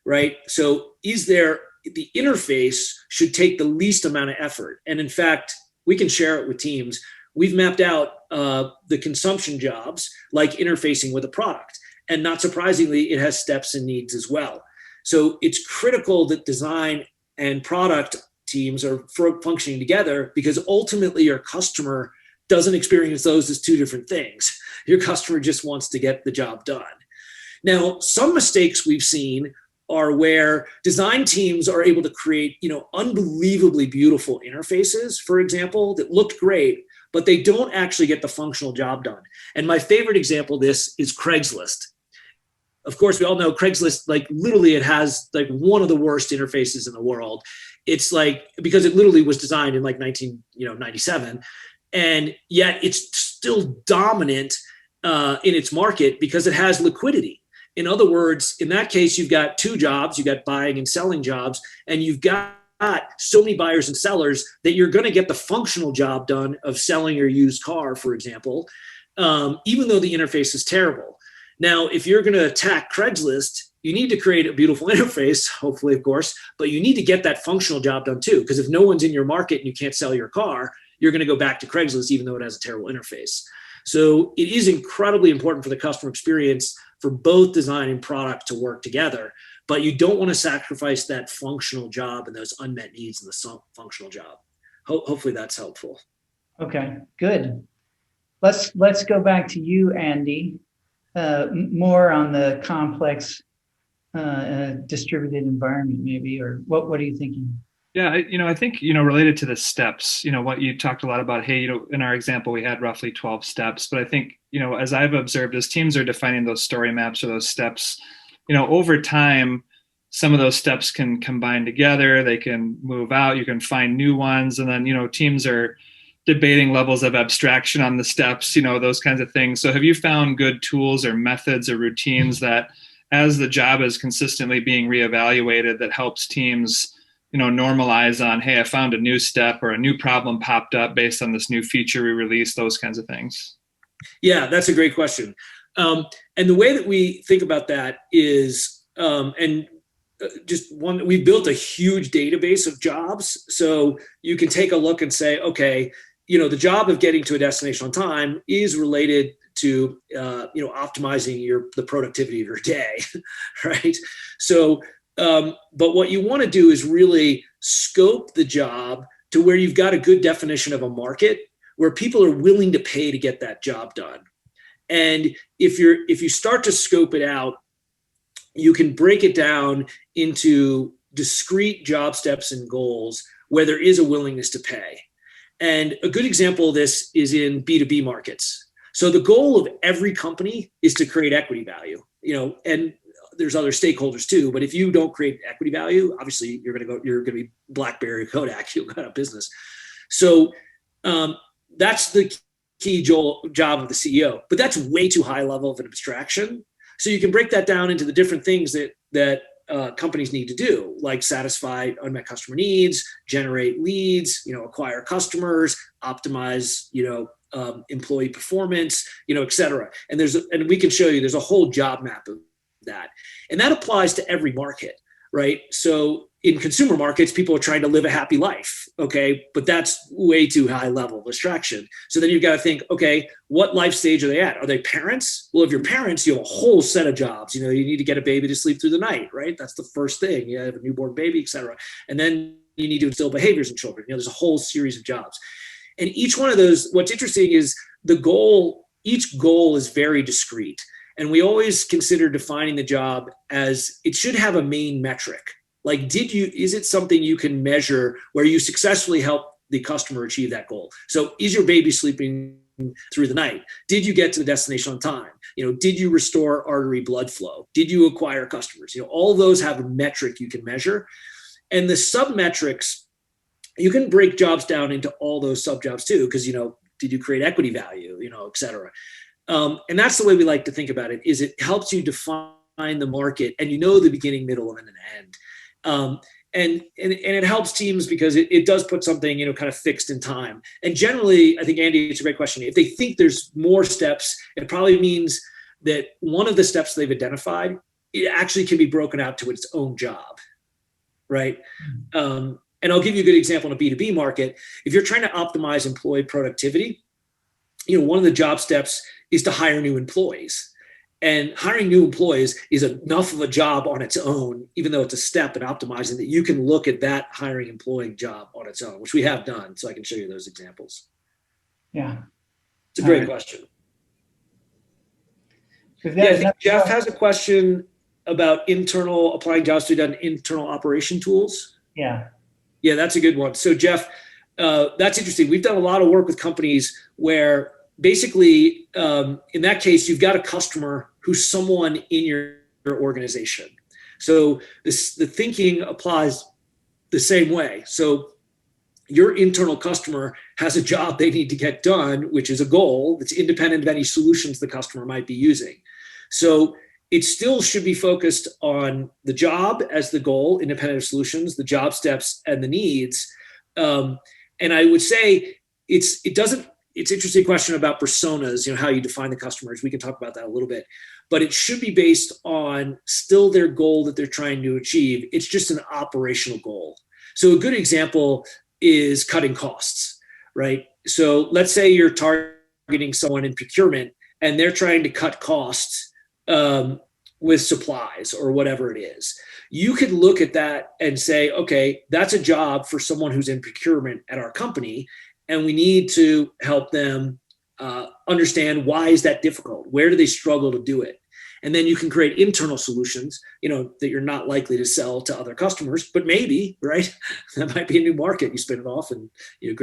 right? So the interface should take the least amount of effort. And in fact, we can share it with teams. We've mapped out the consumption jobs like interfacing with a product. And not surprisingly, it has steps and needs as well. So it's critical that design and product teams are functioning together, because ultimately your customer doesn't experience those as two different things. Your customer just wants to get the job done. Now, some mistakes we've seen are where design teams are able to create, unbelievably beautiful interfaces, for example, that looked great, but they don't actually get the functional job done. And my favorite example of this is Craigslist. Of course, we all know Craigslist, literally it has one of the worst interfaces in the world. It's because it literally was designed in 1997, and yet it's still dominant in its market because it has liquidity. In other words, in that case, you've got two jobs, you've got buying and selling jobs, and you've got so many buyers and sellers that you're going to get the functional job done of selling your used car, for example, even though the interface is terrible. Now, if you're going to attack Craigslist, you need to create a beautiful interface, hopefully, of course, but you need to get that functional job done too. Because if no one's in your market and you can't sell your car, you're going to go back to Craigslist, even though it has a terrible interface. So it is incredibly important for the customer experience for both design and product to work together, but you don't want to sacrifice that functional job and those unmet needs in the functional job. Hopefully that's helpful. Okay, good. Let's go back to you, Andy. More on the complex distributed environment, maybe, or what are you thinking? Yeah, I think, related to the steps, what you talked a lot about, hey, in our example, we had roughly 12 steps, but I think, as I've observed, as teams are defining those story maps or those steps, over time, some of those steps can combine together, they can move out, you can find new ones, and then, teams are debating levels of abstraction on the steps, those kinds of things. So have you found good tools or methods or routines that, as the job is consistently being reevaluated, that helps teams normalize on, hey, I found a new step or a new problem popped up based on this new feature we released, those kinds of things? Yeah, that's a great question. And the way that we think about that is, we built a huge database of jobs. So you can take a look and say, okay, the job of getting to a destination on time is related to, optimizing the productivity of your day, right? So, but what you want to do is really scope the job to where you've got a good definition of a market where people are willing to pay to get that job done. And if you start to scope it out, you can break it down into discrete job steps and goals where there is a willingness to pay. And a good example of this is in B2B markets. So the goal of every company is to create equity value, and there's other stakeholders too, but if you don't create equity value, obviously you're going to be BlackBerry or Kodak, you'll go out of business. So that's the key job of the CEO, but that's way too high level of an abstraction. So you can break that down into the different things that companies need to do, like satisfy unmet customer needs, generate leads, acquire customers, optimize, employee performance, et cetera. And we can show you there's a whole job map of that. And that applies to every market, right? So in consumer markets, people are trying to live a happy life, okay? But that's way too high level of abstraction. So then you've got to think, okay, what life stage are they at? Are they parents? Well, if you're parents, you have a whole set of jobs. You need to get a baby to sleep through the night, right? That's the first thing. You have a newborn baby, et cetera. And then you need to instill behaviors in children. There's a whole series of jobs. And each one of those, what's interesting is each goal is very discrete. And we always consider defining the job as it should have a main metric. Like, is it something you can measure where you successfully help the customer achieve that goal? So is your baby sleeping through the night? Did you get to the destination on time? Did you restore artery blood flow? Did you acquire customers? All those have a metric you can measure. And the sub-metrics, you can break jobs down into all those sub-jobs too, because, did you create equity value, et cetera. And that's the way we like to think about it, is it helps you define the market and the beginning, middle, and an end. And it helps teams because it does put something, kind of fixed in time. And generally, I think, Andy, it's a great question. If they think there's more steps, it probably means that one of the steps they've identified, it actually can be broken out to its own job, right? And I'll give you a good example in a B2B market. If you're trying to optimize employee productivity, one of the job steps is to hire new employees. And hiring new employees is enough of a job on its own, even though it's a step in optimizing, that you can look at that hiring employee job on its own, which we have done. So I can show you those examples. Yeah. It's a great question. Yeah, I think Jeff has a question about applying jobs to be done internal operation tools. Yeah. Yeah, that's a good one. So Jeff, that's interesting. We've done a lot of work with companies where basically, in that case, you've got a customer who's someone in your organization. So the thinking applies the same way. So your internal customer has a job they need to get done, which is a goal that's independent of any solutions the customer might be using. So it still should be focused on the job as the goal, independent of solutions, the job steps, and the needs. And I would say it's an interesting question about personas, how you define the customers. We can talk about that a little bit, but it should be based on still their goal that they're trying to achieve. It's just an operational goal. So a good example is cutting costs, right? So let's say you're targeting someone in procurement and they're trying to cut costs with supplies or whatever it is. You could look at that and say, okay, that's a job for someone who's in procurement at our company, and we need to help them understand, why is that difficult? Where do they struggle to do it? And then you can create internal solutions, that you're not likely to sell to other customers, but maybe, right? That might be a new market. You spin it off and you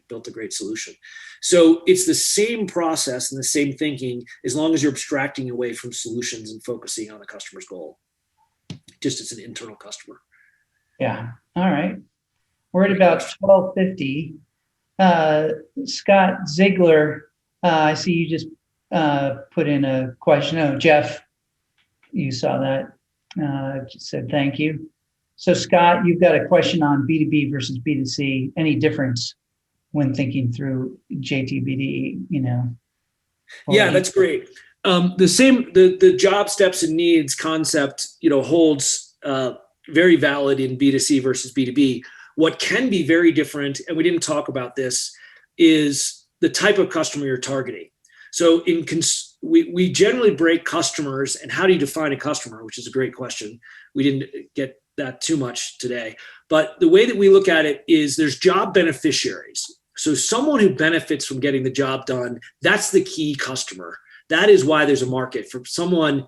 built a great solution. So it's the same process and the same thinking, as long as you're abstracting away from solutions and focusing on the customer's goal. Just as an internal customer. Yeah. All right. We're at about 12:50. Scott Ziegler, I see you just put in a question. Oh, Jeff, you saw that. Just said thank you. So Scott, you've got a question on B2B versus B2C. Any difference when thinking through JTBD, Yeah, that's great. The job steps and needs concept, holds very valid in B2C versus B2B. What can be very different, and we didn't talk about this, is the type of customer you're targeting. So we generally break customers, and how do you define a customer, which is a great question. We didn't get that too much today. But the way that we look at it is there's job beneficiaries. So someone who benefits from getting the job done, that's the key customer. That is why there's a market for someone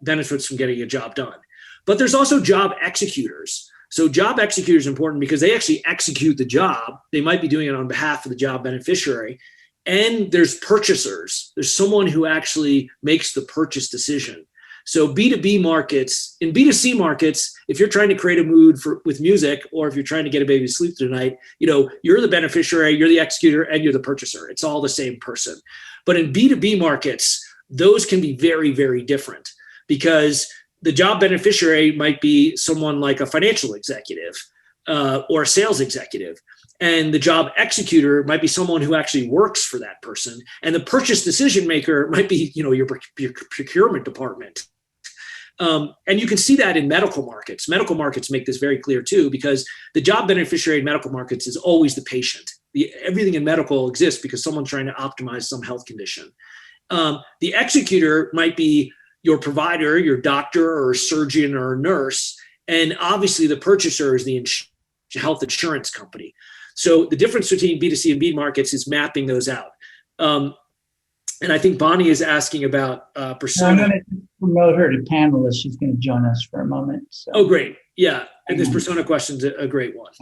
benefits from getting a job done. But there's also job executors. So job executor is important because they actually execute the job. They might be doing it on behalf of the job beneficiary. And there's purchasers. There's someone who actually makes the purchase decision. So B2B markets, in B2C markets, if you're trying to create a mood with music, or if you're trying to get a baby to sleep through the night, you're the beneficiary, you're the executor, and you're the purchaser. It's all the same person. But in B2B markets, those can be very, very different, because the job beneficiary might be someone like a financial executive or a sales executive. And the job executor might be someone who actually works for that person. And the purchase decision maker might be, your procurement department. And you can see that in medical markets. Medical markets make this very clear too, because the job beneficiary in medical markets is always the patient. Everything in medical exists because someone's trying to optimize some health condition. The executor might be your provider, your doctor or a surgeon or a nurse. And obviously the purchaser is the health insurance company. So the difference between B2C and B markets is mapping those out. And I think Bonnie is asking about persona. I'm going to promote her to panelist. She's going to join us for a moment. So. Oh, great. Yeah. And this persona question is a great one.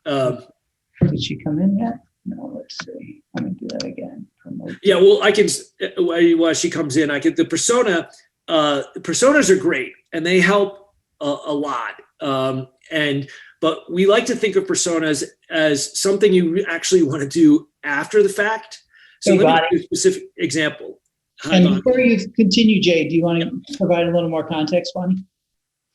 Did she come in yet? No, let's see. Let me do that again. Promote. Yeah, well, I can, while she comes in, I get the persona. Personas are great and they help a lot. But we like to think of personas as something you actually want to do after the fact. So let me give you a specific example. Hi, and Bonnie. before you continue, Jay, do you want to provide a little more context, Bonnie?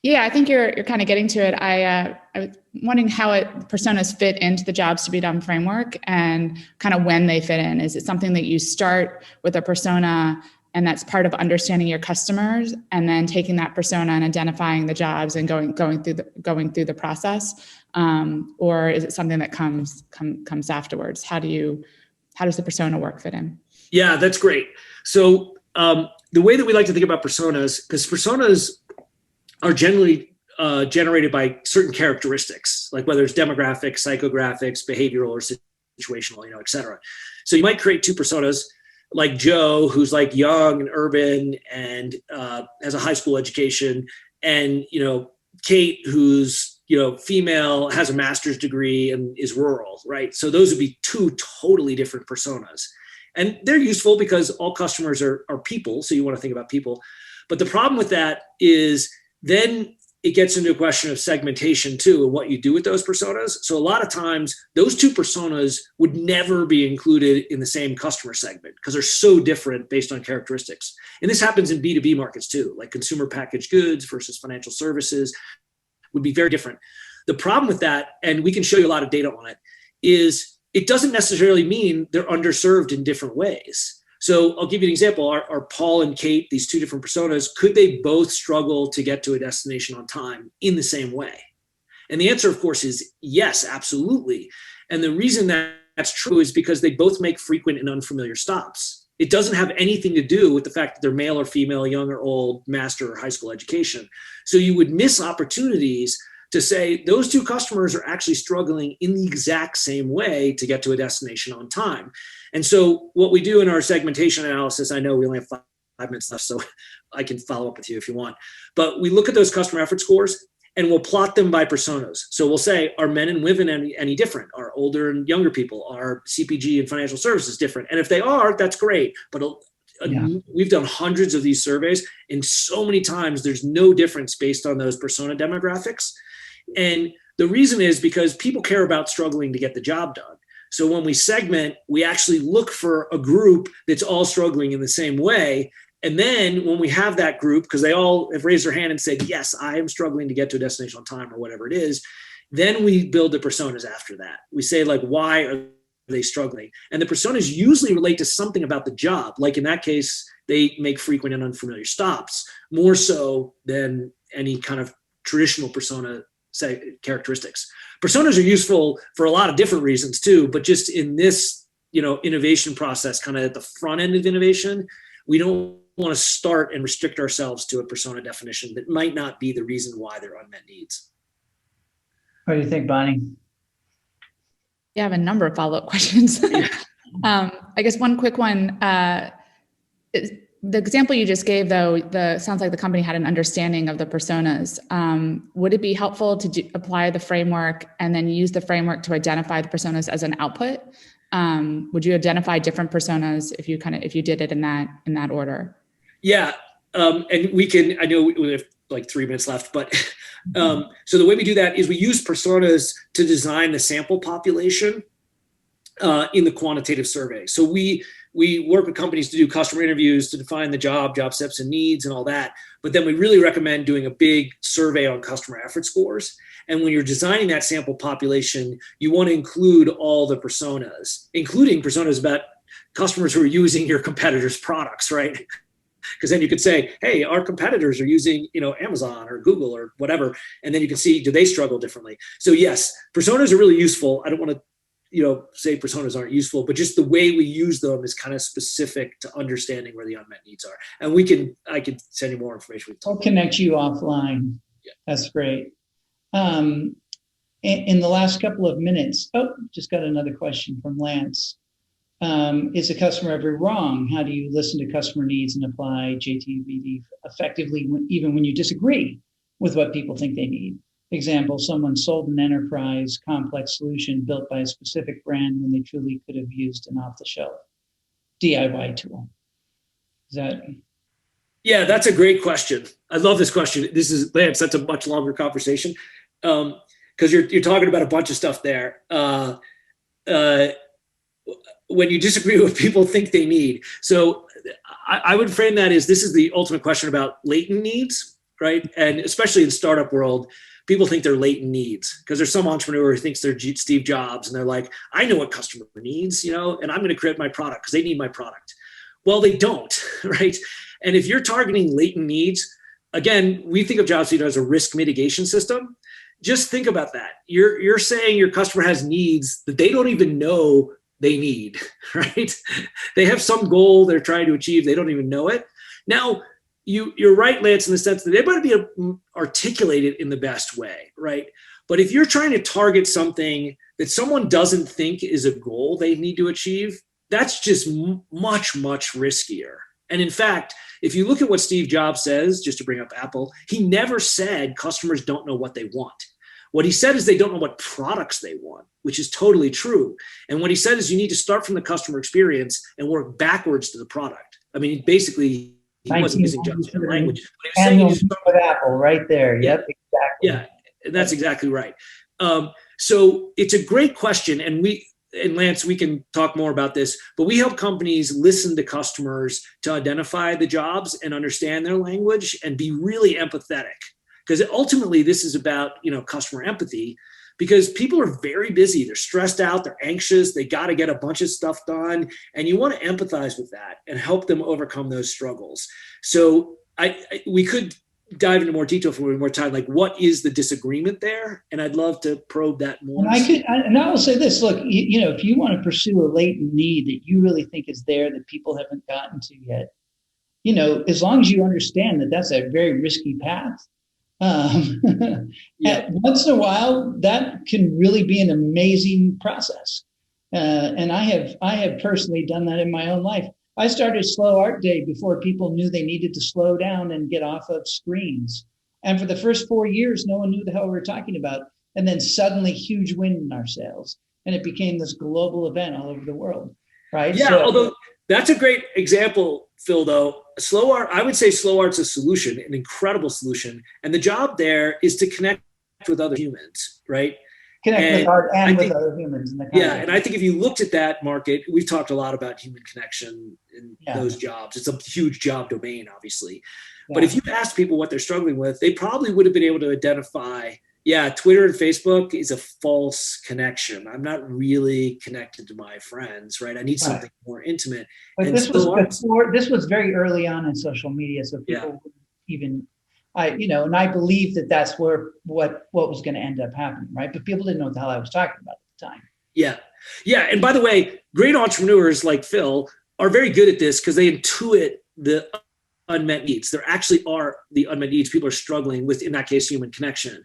Yeah, I think you're kind of getting to it. I was wondering how personas fit into the jobs to be done framework and kind of when they fit in. Is it something that you start with a persona and that's part of understanding your customers, and then taking that persona and identifying the jobs and going through the process, or is it something that comes afterwards? How does the persona work fit in? Yeah, that's great. So the way that we like to think about personas, because personas are generally generated by certain characteristics, like whether it's demographics, psychographics, behavioral, or situational, et cetera. So you might create two personas, like Joe, who's like young and urban and has a high school education, and Kate, who's female, has a master's degree and is rural, right? So those would be two totally different personas, and they're useful because all customers are people, so you want to think about people. But the problem with that is then it gets into a question of segmentation too, and what you do with those personas. So a lot of times those two personas would never be included in the same customer segment because they're so different based on characteristics. And this happens in B2B markets too, like consumer packaged goods versus financial services would be very different. The problem with that, and we can show you a lot of data on it, is it doesn't necessarily mean they're underserved in different ways. So I'll give you an example. Are Paul and Kate, these two different personas, could they both struggle to get to a destination on time in the same way? And the answer, of course, is yes, absolutely. And the reason that's true is because they both make frequent and unfamiliar stops. It doesn't have anything to do with the fact that they're male or female, young or old, master or high school education. So you would miss opportunities to say those two customers are actually struggling in the exact same way to get to a destination on time. And so what we do in our segmentation analysis, I know we only have 5 minutes left, so I can follow up with you if you want, but we look at those customer effort scores and we'll plot them by personas. So we'll say, are men and women any different? Are older and younger people? Are CPG and financial services different? And if they are, that's great. But we've done hundreds of these surveys, and so many times there's no difference based on those persona demographics. And the reason is because people care about struggling to get the job done. So when we segment, we actually look for a group that's all struggling in the same way. And then when we have that group, because they all have raised their hand and said, yes, I am struggling to get to a destination on time or whatever it is, then we build the personas after that. We say, like, why are they struggling? And the personas usually relate to something about the job. Like in that case, they make frequent and unfamiliar stops, more so than any kind of traditional persona characteristics. Personas are useful for a lot of different reasons too, but just in this, innovation process, kind of at the front end of innovation, we don't want to start and restrict ourselves to a persona definition that might not be the reason why they're unmet needs. What do you think, Bonnie? Yeah, I have a number of follow-up questions. I guess one quick one. The example you just gave, though, sounds like the company had an understanding of the personas. Would it be helpful to apply the framework and then use the framework to identify the personas as an output? Would you identify different personas if you did it in that order? Yeah, and we can. I know we have like 3 minutes left, but so the way we do that is we use personas to design the sample population in the quantitative survey. So we work with companies to do customer interviews to define the job steps and needs and all that. But then we really recommend doing a big survey on customer effort scores. And when you're designing that sample population, you want to include all the personas, including personas about customers who are using your competitors' products, right? Because then you could say, hey, our competitors are using, Amazon or Google or whatever. And then you can see, do they struggle differently? So yes, personas are really useful. I don't want to say personas aren't useful, but just the way we use them is kind of specific to understanding where the unmet needs are. And I can send you more information. I'll connect you offline. Yeah. That's great. In the last couple of minutes, just got another question from Lance. Is the customer ever wrong? How do you listen to customer needs and apply JTBD effectively, even when you disagree with what people think they need? Example, someone sold an enterprise complex solution built by a specific brand when they truly could have used an off-the-shelf DIY tool. Is that? Yeah, that's a great question. I love this question. This is, Lance, that's a much longer conversation because you're talking about a bunch of stuff there. When you disagree with what people think they need. So I would frame that as this is the ultimate question about latent needs, right? And especially in startup world, people think they're latent needs because there's some entrepreneur who thinks they're Steve Jobs and they're like, I know what customer needs, and I'm going to create my product because they need my product. Well, they don't, right? And if you're targeting latent needs, again, we think of JobsToDo as a risk mitigation system. Just think about that. You're saying your customer has needs that they don't even know they need, right? They have some goal they're trying to achieve. They don't even know it. Now, you're right, Lance, in the sense that they might be articulated in the best way, right? But if you're trying to target something that someone doesn't think is a goal they need to achieve, that's just much, much riskier. And in fact, if you look at what Steve Jobs says, just to bring up Apple, he never said customers don't know what they want. What he said is they don't know what products they want, which is totally true. And what he said is you need to start from the customer experience and work backwards to the product. I mean, basically, he wasn't using Jobs' language. But he was saying with Apple right there. Yeah, yep, exactly. Yeah, that's exactly right. So it's a great question. And Lance, we can talk more about this, but we help companies listen to customers to identify the jobs and understand their language and be really empathetic. Because ultimately, this is about customer empathy, because people are very busy. They're stressed out. They're anxious. They got to get a bunch of stuff done. And you want to empathize with that and help them overcome those struggles. So we could dive into more detail for more time, like what is the disagreement there? And I'd love to probe that more. And I will say this, look, if you want to pursue a latent need that you really think is there that people haven't gotten to yet, as long as you understand that that's a very risky path, once in a while, that can really be an amazing process. And I have personally done that in my own life. I started Slow Art Day before people knew they needed to slow down and get off of screens. And for the first 4 years, no one knew the hell we were talking about. And then suddenly huge wind in our sails. And it became this global event all over the world, right? Yeah, although that's a great example, Phil, though. Slow art, I would say slow art's a solution, an incredible solution. And the job there is to connect with other humans, right? Connect with art and with other humans. And I think if you looked at that market, we've talked a lot about human connection in those jobs. It's a huge job domain, obviously. Yeah. But if you asked people what they're struggling with, they probably would have been able to identify, Twitter and Facebook is a false connection. I'm not really connected to my friends, right? I need something more intimate. But this was very early on in social media, so people wouldn't even, and I believe that that's what was going to end up happening, right? But people didn't know what the hell I was talking about at the time. Yeah. And by the way, great entrepreneurs like Phil are very good at this because they intuit the unmet needs. There actually are the unmet needs people are struggling with, in that case, human connection.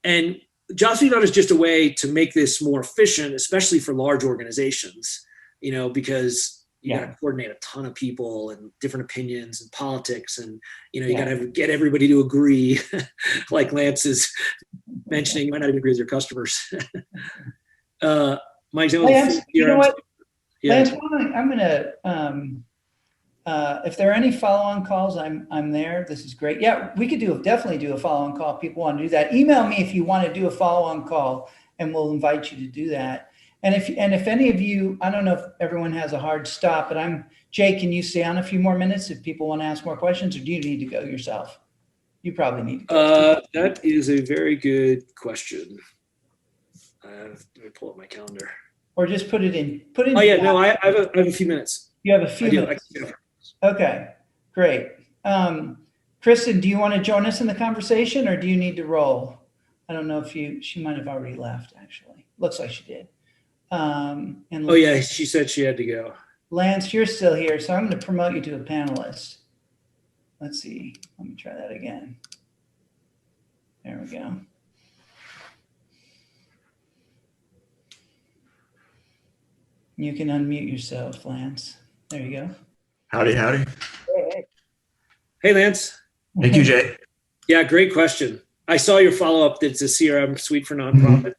And JobsToDo is just a way to make this more efficient, especially for large organizations, because you got to coordinate a ton of people and different opinions and politics. And, you got to get everybody to agree, like Lance is mentioning, you might not even agree with your customers. Lance, you know what? Lance, I'm going to, if there are any follow-on calls, I'm there. This is great. Yeah, we could definitely do a follow-on call. If people want to do that, email me if you want to do a follow-on call, and we'll invite you to do that. And if any of you, I don't know if everyone has a hard stop, but Jay, can you stay on a few more minutes if people want to ask more questions, or do you need to go yourself? You probably need to go. That is a very good question. Let me pull up my calendar. Or just put it in. Oh yeah, no, I have a few minutes. You have a few minutes. Okay, great. Kristen, do you want to join us in the conversation, or do you need to roll? I don't know if she might have already left, actually. Looks like she did. She said she had to go. Lance, you're still here, so I'm going to promote you to a panelist. Let's see. Let me try that again. There we go. You can unmute yourself, Lance. There you go. Howdy, howdy. Hey, Lance. Thank you, Jay. Yeah, great question. I saw your follow-up that it's a CRM suite for nonprofits.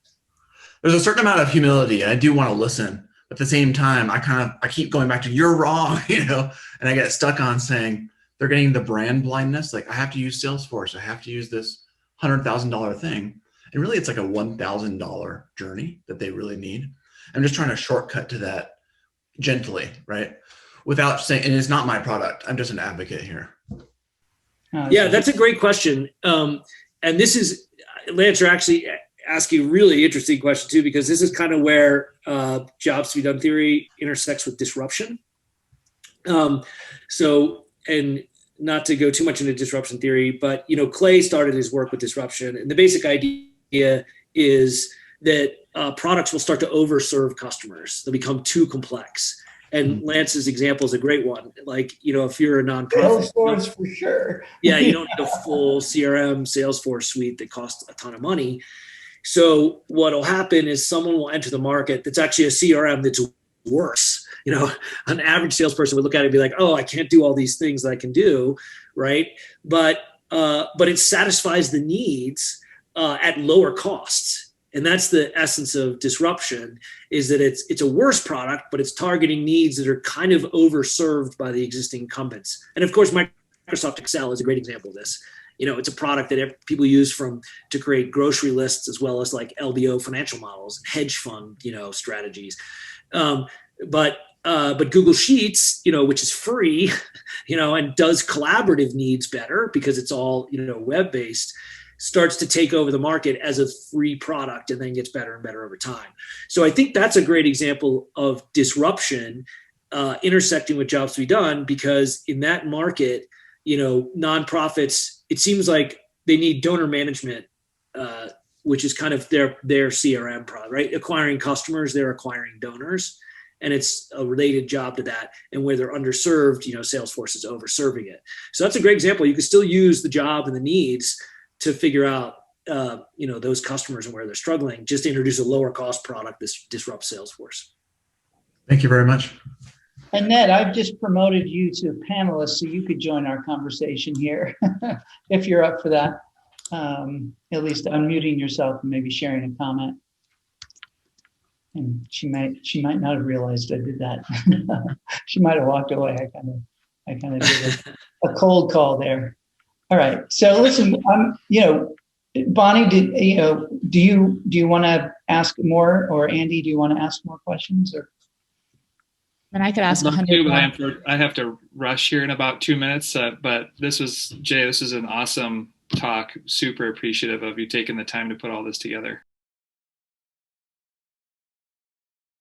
There's a certain amount of humility, and I do want to listen. But at the same time, I keep going back to you're wrong, and I get stuck on saying they're getting the brand blindness. Like I have to use Salesforce. I have to use this $100,000 thing. And really it's like a $1,000 journey that they really need. I'm just trying to shortcut to that gently, right? Without saying, and it's not my product. I'm just an advocate here. Yeah, that's a great question. And this is, Lance, you're actually asking a really interesting question too, because this is kind of where jobs to be done theory intersects with disruption. And not to go too much into disruption theory, but Clay started his work with disruption, and the basic idea is that products will start to overserve customers. They'll become too complex. And Lance's example is a great one. Like, if you're a nonprofit, Salesforce for sure. Yeah, you don't need a full CRM Salesforce suite that costs a ton of money. So what'll happen is someone will enter the market that's actually a CRM that's worse. An average salesperson would look at it and be like, oh, I can't do all these things that I can do, right? But it satisfies the needs at lower costs. And that's the essence of disruption, is that it's a worse product, but it's targeting needs that are kind of overserved by the existing incumbents. And of course, Microsoft Excel is a great example of this. It's a product that people use to create grocery lists, as well as like LBO financial models, hedge fund, strategies. But Google Sheets, which is free, and does collaborative needs better because it's all, web-based, starts to take over the market as a free product and then gets better and better over time. So I think that's a great example of disruption intersecting with jobs to be done, because in that market, nonprofits, it seems like they need donor management, which is kind of their CRM product, right? Acquiring customers, they're acquiring donors. And it's a related job to that. And where they're underserved, Salesforce is overserving it. So that's a great example. You can still use the job and the needs to figure out, those customers and where they're struggling. Just introduce a lower cost product that disrupts Salesforce. Thank you very much. And Ned, I've just promoted you to a panelist, so you could join our conversation here if you're up for that. At least unmuting yourself and maybe sharing a comment. And she might not have realized I did that. She might have walked away. I kind of did a cold call there. All right. So listen, Bonnie, do you want to ask more, or Andy, do you want to ask more questions? Or I could ask 100. I have to rush here in about 2 minutes. But this was an awesome talk. Super appreciative of you taking the time to put all this together.